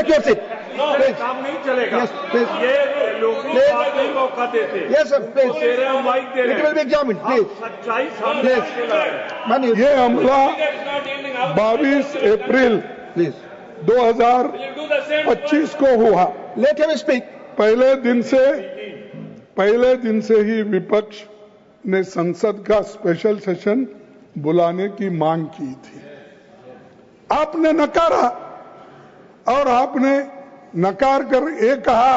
Take your seat. काम नहीं चलेगा। Yes, please. ये लोगों को बात नहीं मौका देते। Yes, sir, please. दे रहे हैं, माइक दे रहे It will be examined, please. सच्चाई सामने Yes. के ला रहे हैं। मानिए, ये हमला 22 अप्रैल प्लीज 2025 को हुआ। Let him speak. पहले दिन से ही विपक्ष ने संसद का स्पेशल सेशन बुलाने की मांग की थी। आपने नकारा और आपने नकार कर ये कहा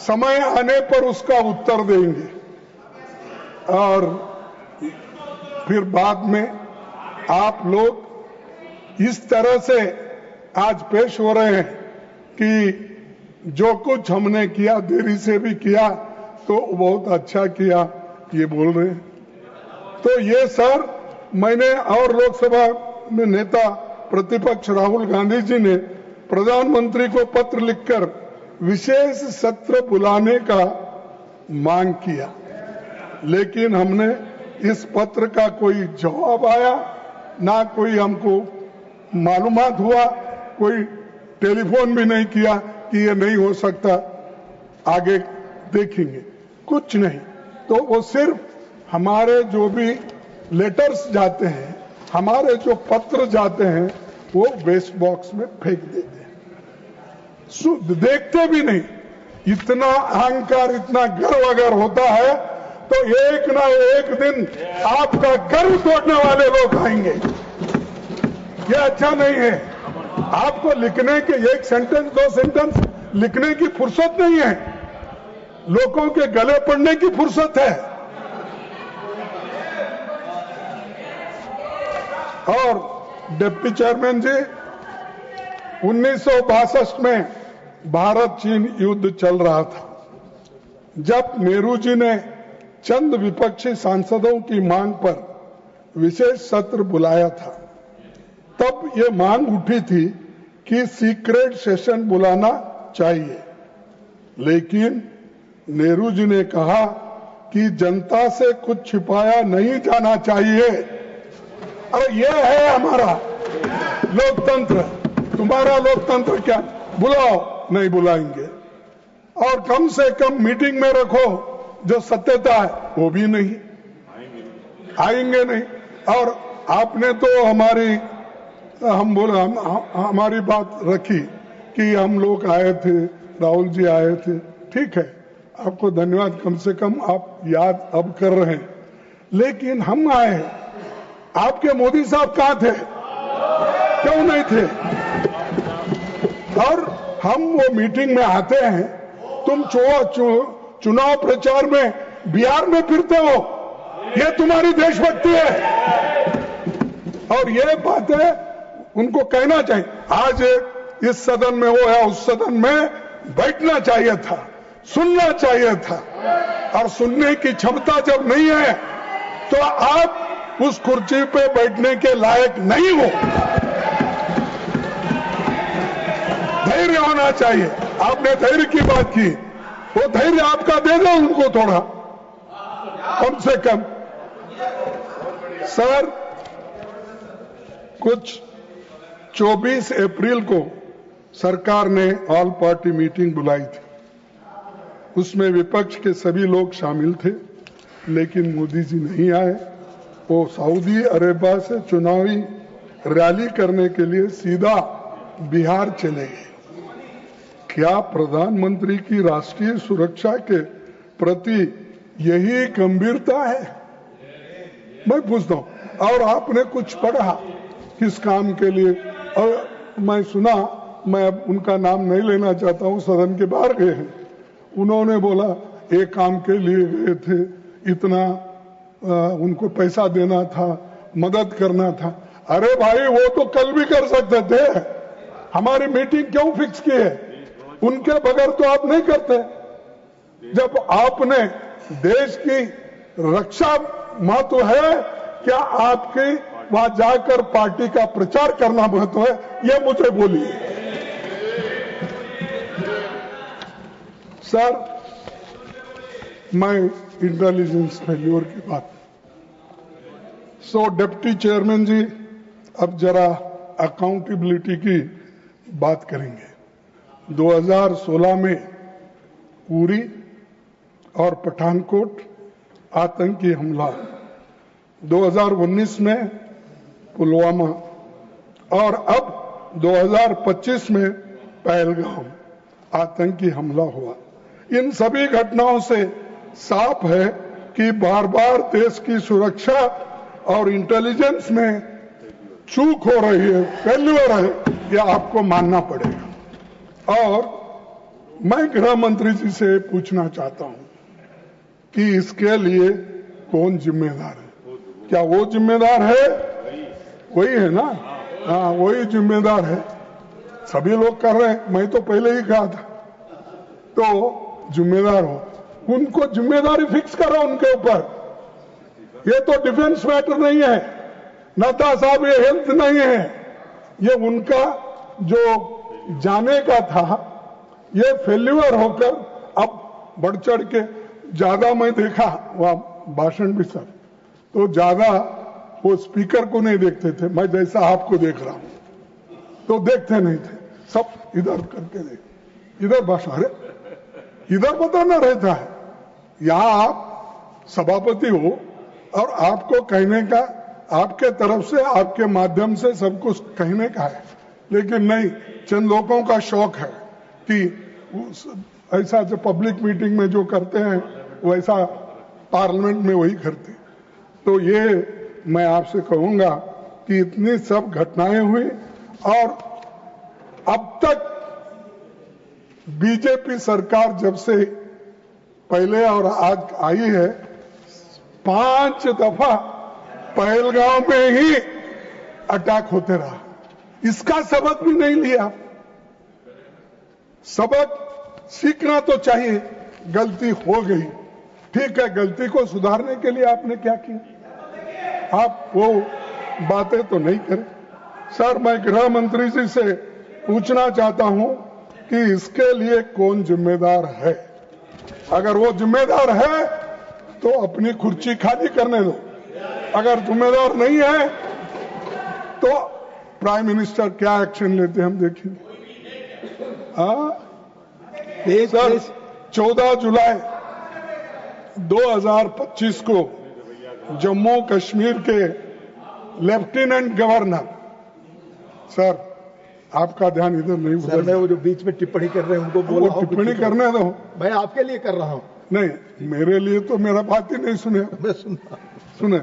समय आने पर उसका उत्तर देंगे, और फिर बाद में आप लोग इस तरह से आज पेश हो रहे हैं कि जो कुछ हमने किया, देरी से भी किया तो बहुत अच्छा किया, ये बोल रहे हैं। तो ये सर, मैंने और लोकसभा में नेता प्रतिपक्ष राहुल गांधी जी ने प्रधानमंत्री को पत्र लिखकर विशेष सत्र बुलाने का मांग किया, लेकिन हमने इस पत्र का कोई जवाब आया ना, कोई हमको मालूमात हुआ, कोई टेलीफोन भी नहीं किया कि ये नहीं हो सकता, आगे देखेंगे, कुछ नहीं। तो वो सिर्फ हमारे जो भी लेटर्स जाते हैं, हमारे जो पत्र जाते हैं, वो वेस्ट बॉक्स में फेंक देते हैं, देखते भी नहीं। इतना अहंकार, इतना गर्व अगर होता है तो एक ना एक दिन आपका गर्व तोड़ने वाले लोग आएंगे। ये अच्छा नहीं है। आपको लिखने के एक सेंटेंस, दो सेंटेंस लिखने की फुर्सत नहीं है, लोगों के गले पड़ने की फुर्सत है। और डिप्टी चेयरमैन जी, 1962 में भारत चीन युद्ध चल रहा था, जब नेहरू जी ने चंद विपक्षी सांसदों की मांग पर विशेष सत्र बुलाया था, तब ये मांग उठी थी कि सीक्रेट सेशन बुलाना चाहिए, लेकिन नेहरू जी ने कहा कि जनता से कुछ छिपाया नहीं जाना चाहिए। और ये है हमारा लोकतंत्र। तुम्हारा लोकतंत्र क्या? बुलाओ, नहीं बुलाएंगे। और कम से कम मीटिंग में रखो, जो सत्यता है वो भी नहीं आएंगे नहीं। और आपने तो हमारी बात रखी कि हम लोग आए थे, राहुल जी आए थे, ठीक है, आपको धन्यवाद, कम से कम आप याद अब कर रहे हैं। लेकिन हम आए, आपके मोदी साहब कहां थे? क्यों नहीं थे? और हम वो मीटिंग में आते हैं, तुम चुनाव प्रचार में बिहार में फिरते हो, ये तुम्हारी देशभक्ति है। और ये बातें उनको कहना चाहिए। आज इस सदन में वो है, उस सदन में बैठना चाहिए था, सुनना चाहिए था। और सुनने की क्षमता जब नहीं है तो आप उस कुर्सी पे बैठने के लायक नहीं हो। धैर्य होना चाहिए। आपने धैर्य की बात की, वो धैर्य आपका दे दो उनको थोड़ा, कम से कम। सर, कुछ 24 अप्रैल को सरकार ने ऑल पार्टी मीटिंग बुलाई थी। उसमें विपक्ष के सभी लोग शामिल थे, लेकिन मोदी जी नहीं आए। वो सऊदी अरेबिया से चुनावी रैली करने के लिए सीधा बिहार चले गए। क्या प्रधानमंत्री की राष्ट्रीय सुरक्षा के प्रति यही गंभीरता है? मैं पूछता हूं। और आपने कुछ पढ़ा किस काम के लिए? और मैं सुना, मैं अब उनका नाम नहीं लेना चाहता हूं, सदन के बाहर गए हैं, उन्होंने बोला एक काम के लिए गए थे, इतना उनको पैसा देना था, मदद करना था। अरे भाई, वो तो कल भी कर सकते थे। हमारी मीटिंग क्यों फिक्स की है? उनके बगैर तो आप नहीं करते। जब आपने देश की रक्षा महत्व है, क्या आपकी वहां जाकर पार्टी का प्रचार करना महत्व है? ये मुझे बोलिए। सर, मैं इंटेलिजेंस फेल्योर की बात, डिप्टी चेयरमैन जी, अब जरा अकाउंटेबिलिटी की बात करेंगे। 2016 में उरी और पठानकोट आतंकी हमला, 2019 में पुलवामा और अब 2025 में पहलगाम आतंकी हमला हुआ। इन सभी घटनाओं से साफ है कि बार बार देश की सुरक्षा और इंटेलिजेंस में चूक हो रही है, फेल्यूर है, यह आपको मानना पड़ेगा। और मैं गृह मंत्री जी से पूछना चाहता हूं कि इसके लिए कौन जिम्मेदार है? क्या वो जिम्मेदार है? वही है ना? हाँ, वही जिम्मेदार है। सभी लोग कर रहे हैं, मैं तो पहले ही कहा था। तो जिम्मेदार हो, उनको जिम्मेदारी फिक्स करो उनके ऊपर। ये तो डिफेंस मैटर नहीं है, नड्डा साहब, ये हेल्थ नहीं है, ये उनका जो जाने का था, ये फेल्यूर होकर अब बढ़ चढ़ के ज्यादा मैं देखा वहां भाषण भी सर, तो ज्यादा वो स्पीकर को नहीं देखते थे, मैं जैसा आपको देख रहा हूं तो देखते नहीं थे, सब इधर करके देख, इधर भाषण, अरे इधर बताना रहता है। यहां आप सभापति हो और आपको कहने का, आपके तरफ से, आपके माध्यम से सब कुछ कहने का है, लेकिन नहीं, चंद लोगों का शौक है कि ऐसा जो पब्लिक मीटिंग में जो करते हैं वैसा पार्लियामेंट में वही करते। तो ये मैं आपसे कहूंगा कि इतनी सब घटनाएं हुई और अब तक बीजेपी सरकार जब से पहले और आज आई है, 5 दफा पहलगाम में ही अटैक होते रहा। इसका सबक भी नहीं लिया। सबक सीखना तो चाहिए, गलती हो गई, ठीक है, गलती को सुधारने के लिए आपने क्या किया? आप वो बातें तो नहीं करें। सर, मैं गृह मंत्री जी से पूछना चाहता हूं कि इसके लिए कौन जिम्मेदार है? अगर वो जिम्मेदार है तो अपनी कुर्सी खाली करने दो, अगर जिम्मेदार नहीं है तो प्राइम मिनिस्टर क्या एक्शन लेते हैं हम देखेंगे। हाँ सर, 14 जुलाई 2025 को जम्मू कश्मीर के लेफ्टिनेंट गवर्नर, सर आपका ध्यान इधर नहीं, सर मैं वो जो बीच में टिप्पणी कर रहे हैं उनको बोला, टिप्पणी करने दो। मैं आपके लिए कर रहा हूं। नहीं, मेरे लिए तो मेरा बात ही नहीं सुने। मैं सुनता सुने,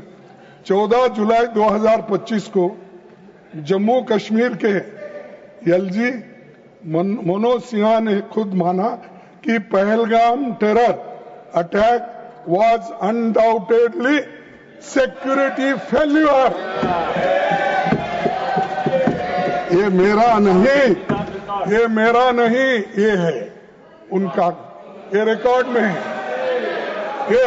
14 जुलाई 2025 को जम्मू कश्मीर के एलजी मनोज सिन्हा ने खुद माना कि Pahalgam terror attack was undoubtedly security failure। ये मेरा नहीं, ये है उनका, ये रिकॉर्ड में है। ये